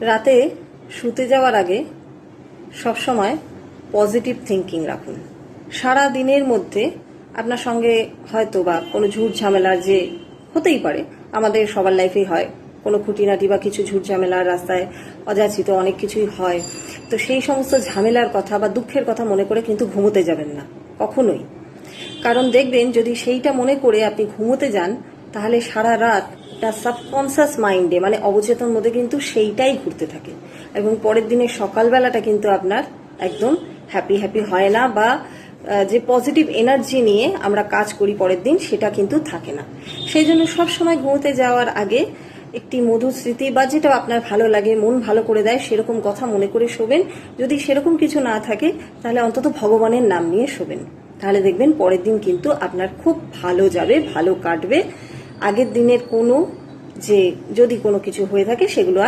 রাতে শুতে যাওয়ার আগে সবসময় পজিটিভ থিঙ্কিং রাখুন। সারা দিনের মধ্যে আপনার সঙ্গে হয়তো বা কোনো ঝুট ঝামেলা যে হতেই পারে, আমাদের সবার লাইফেই হয়, কোনো খুঁটিনাটি বা কিছু ঝুট ঝামেলা, রাস্তায় অযাচিত অনেক কিছুই হয়। তো সেই সমস্ত ঝামেলার কথা বা দুঃখের কথা মনে করে কিন্তু ঘুমোতে যাবেন না কখনোই। কারণ দেখবেন যদি সেইটা মনে করে আপনি ঘুমোতে যান, তাহলে সারা রাত তার সাবকনসিয়াস মাইন্ডে মানে অবচেতন মধ্যে কিন্তু সেইটাই ঘুরতে থাকে, এবং পরের দিনের সকালবেলাটা কিন্তু আপনার একদম হ্যাপি হয় না, বা যে পজিটিভ এনার্জি নিয়ে আমরা কাজ করি পরের দিন সেটা কিন্তু থাকে না। সেই জন্য সবসময় ঘুমোতে যাওয়ার আগে একটি মধুর স্মৃতি বা যেটা আপনার ভালো লাগে, মন ভালো করে দেয় সেরকম কথা মনে করে শোবেন। যদি সেরকম কিছু না থাকে তাহলে অন্তত ভগবানের নাম নিয়ে শোবেন, তাহলে দেখবেন পরের দিন কিন্তু আপনার খুব ভালো যাবে, ভালো কাটবে। আগের দিনের কোনো যে যদি কোনো কিছু হয়ে থাকে সেগুলো